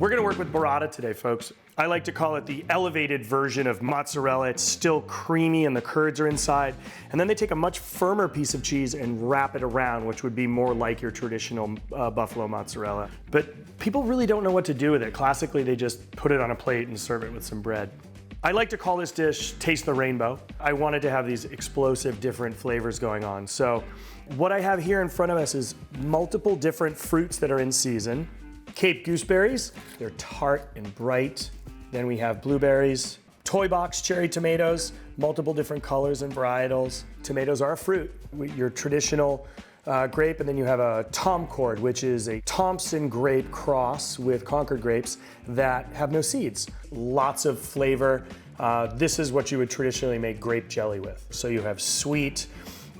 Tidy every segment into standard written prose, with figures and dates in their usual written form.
We're gonna work with burrata today, folks. I like to call it the elevated version of mozzarella. It's still creamy and the curds are inside. And then they take a much firmer piece of cheese and wrap it around, which would be more like your traditional buffalo mozzarella. But people really don't know what to do with it. Classically, they just put it on a plate and serve it with some bread. I like to call this dish Taste the Rainbow. I wanted to have these explosive different flavors going on. So what I have here in front of us is multiple different fruits that are in season. Cape gooseberries, they're tart and bright. Then we have blueberries, toybox cherry tomatoes, multiple different colors and varietals. Tomatoes are a fruit, your traditional grape, and then you have a Tomcord, which is a Thompson grape cross with Concord grapes that have no seeds. Lots of flavor. This is what you would traditionally make grape jelly with. So you have sweet,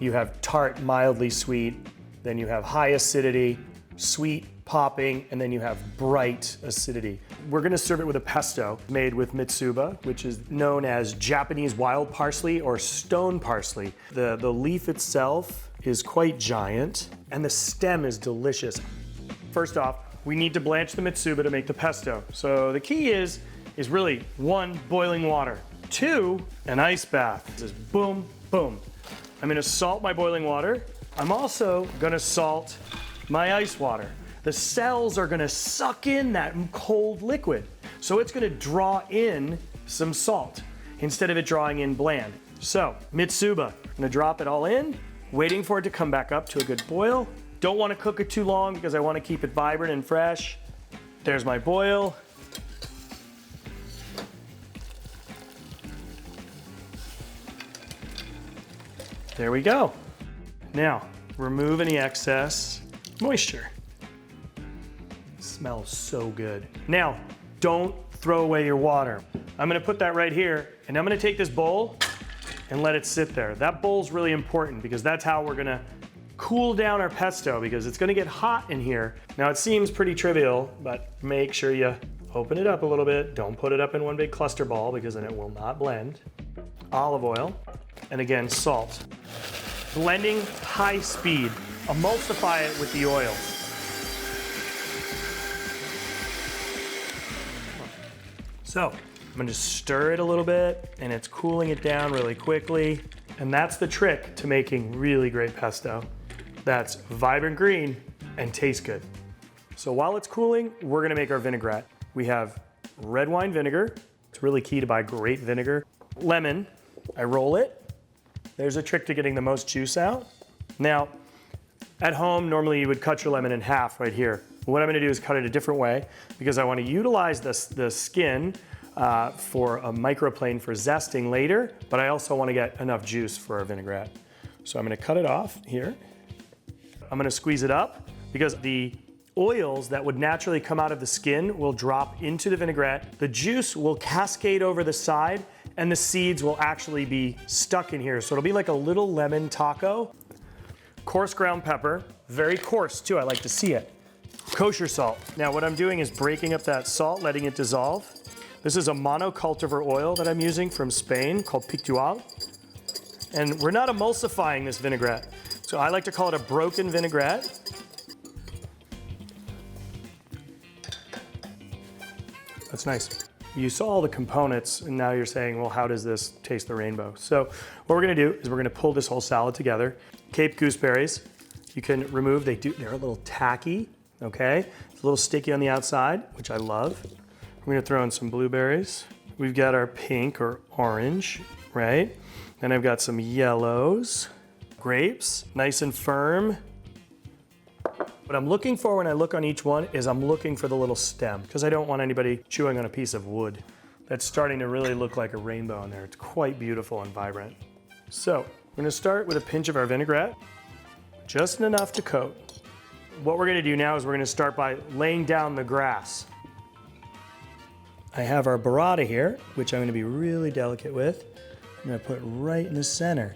you have tart, mildly sweet, then you have high acidity, sweet, popping, and then you have bright acidity. We're gonna serve it with a pesto made with mitsuba, which is known as Japanese wild parsley or stone parsley. The leaf itself is quite giant, and the stem is delicious. First off, we need to blanch the mitsuba to make the pesto. So the key is really 1, boiling water. 2, an ice bath. This is boom, boom. I'm gonna salt my boiling water. I'm also gonna salt my ice water. The cells are gonna suck in that cold liquid. So it's gonna draw in some salt instead of it drawing in bland. So, mitsuba, I'm gonna drop it all in, waiting for it to come back up to a good boil. Don't wanna cook it too long because I wanna keep it vibrant and fresh. There's my boil. There we go. Now, remove any excess moisture. Smells so good. Now, don't throw away your water. I'm gonna put that right here, and I'm gonna take this bowl and let it sit there. That bowl's really important because that's how we're gonna cool down our pesto, because it's gonna get hot in here. Now, it seems pretty trivial, but make sure you open it up a little bit. Don't put it up in one big cluster ball because then it will not blend. Olive oil, and again, salt. Blending high speed. Emulsify it with the oil. So I'm gonna just stir it a little bit, and it's cooling it down really quickly. And that's the trick to making really great pesto. That's vibrant green and tastes good. So while it's cooling, we're gonna make our vinaigrette. We have red wine vinegar. It's really key to buy great vinegar. Lemon, I roll it. There's a trick to getting the most juice out. Now, at home, normally you would cut your lemon in half right here. What I'm gonna do is cut it a different way because I wanna utilize the skin for a microplane for zesting later, but I also wanna get enough juice for our vinaigrette. So I'm gonna cut it off here. I'm gonna squeeze it up because the oils that would naturally come out of the skin will drop into the vinaigrette. The juice will cascade over the side and the seeds will actually be stuck in here. So it'll be like a little lemon taco. Coarse ground pepper, very coarse too, I like to see it. Kosher salt. Now what I'm doing is breaking up that salt, letting it dissolve. This is a monocultivar oil that I'm using from Spain called Pictual. And we're not emulsifying this vinaigrette. So I like to call it a broken vinaigrette. That's nice. You saw all the components and now you're saying, well, how does this taste the rainbow? So what we're gonna do is we're gonna pull this whole salad together. Cape gooseberries, you can remove, they're a little tacky, okay? It's a little sticky on the outside, which I love. We're gonna throw in some blueberries. We've got our pink or orange, right? Then I've got some yellows. Grapes, nice and firm. What I'm looking for when I look on each one is I'm looking for the little stem because I don't want anybody chewing on a piece of wood. That's starting to really look like a rainbow in there. It's quite beautiful and vibrant. So we're gonna start with a pinch of our vinaigrette, just enough to coat. What we're gonna do now is we're gonna start by laying down the grass. I have our burrata here, which I'm gonna be really delicate with. I'm gonna put right in the center.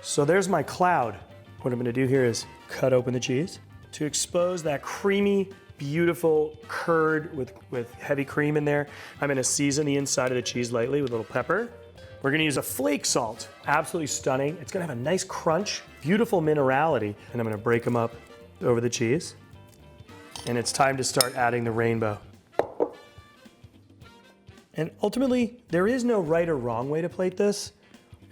So there's my cloud. What I'm gonna do here is cut open the cheese to expose that creamy, beautiful curd with heavy cream in there. I'm gonna season the inside of the cheese lightly with a little pepper. We're gonna use a flake salt, absolutely stunning. It's gonna have a nice crunch, beautiful minerality, and I'm gonna break them up over the cheese. And it's time to start adding the rainbow. And ultimately, there is no right or wrong way to plate this.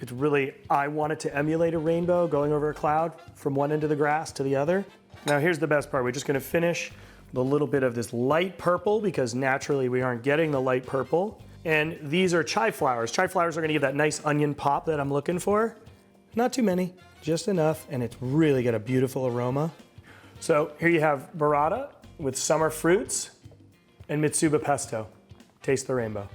It's really, I want it to emulate a rainbow going over a cloud from one end of the grass to the other. Now here's the best part. We're just gonna finish with a little bit of this light purple because naturally we aren't getting the light purple. And these are chive flowers. Chive flowers are gonna give that nice onion pop that I'm looking for. Not too many, just enough, and it's really got a beautiful aroma. So here you have burrata with summer fruits and mitsuba pesto. Taste the rainbow.